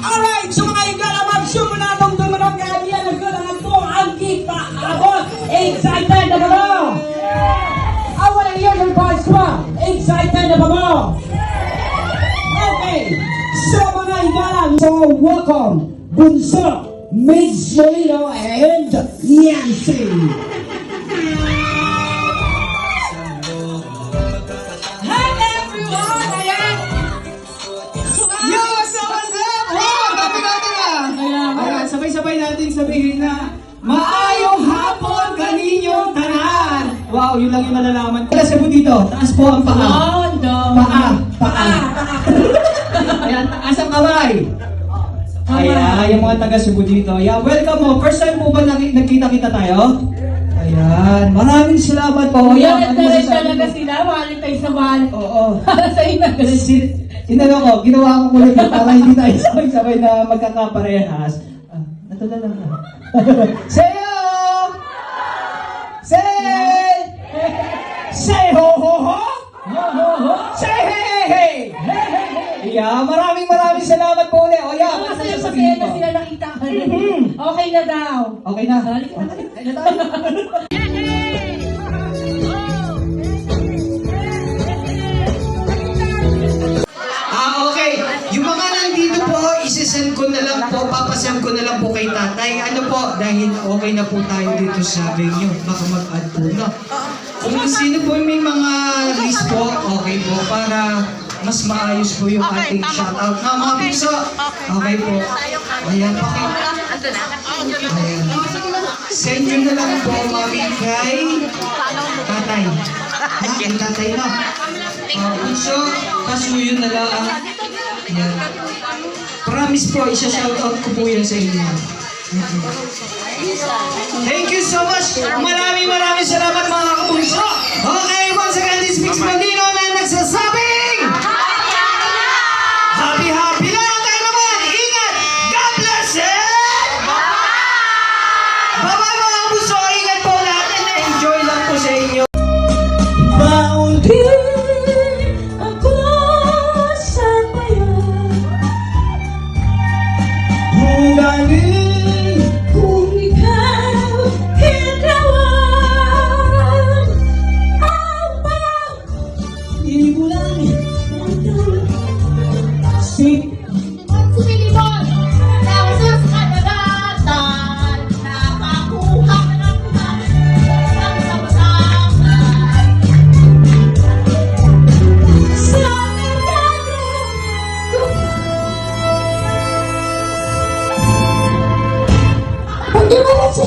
Alright, so mga igala, mag-show na itong dumarang kaya nagkalangan ko ang kita abot. Excited na ba mo? I wanna hear your voice ko. Excited na ba mo? Okay, so mga igala, so welcome, Bunso, Miss Jolino, and Yancy. Sabay natin sabihin na maayong hapon kaninyong tanan. Wow, yun lang yung nalalaman ko. Kasi po dito, taas po ang paa. Paa. Ayan, taas ang kamay. Ayan, yung mga taga Cebu dito. Ayan, welcome mo. First time po ba nagkita-kita tayo? Ayan, maraming salamat po. Ayan, nagtarin talaga sila. Mahalin tayo sa mahal. Oo. Sa inagalit. Inano ko, ginawa ko ulit para hindi tayo sabay-sabay na magkakaparehas. Natulala ka. Sayo! Say ho ho ho! Say hey hey hey! Yeah, maraming salamat po ulit. O yeah, Masaya na sila nakita ka rin. Okay na daw. Okay na. Okay na tayo. Okay. Yung mga nandito po, isisend ko na lang po, papasend ko na lang po kay tatay. Ano po, dahil okay na po tayo dito sa venue. Baka mag-add po, no? Kung sino po may mga list po, okay po, para mas maayos po yung ating shoutout. No, mga piso. Okay po. Ayan, okay. Ayan. Send nyo na lang po, mami, kay tatay. Kay tatay, no? So, kasuyo na lang. Yan. Promise po, isa-shoutout ko po yan sa inyo. Thank you so much. Maraming salamat mga kabunso. Okay, once again, this Mix Bandino na nagsasabing happy lang tayo naman. Ingat. God bless it. Bye-bye mga kabunso. Ingat po lahat and enjoy lang po sa inyo. Kung ikaw hinawan ang pag-ibulan si Sumilimon ng sus kadagatan nakakuha ng sama-sama sa Pag-ibulan siya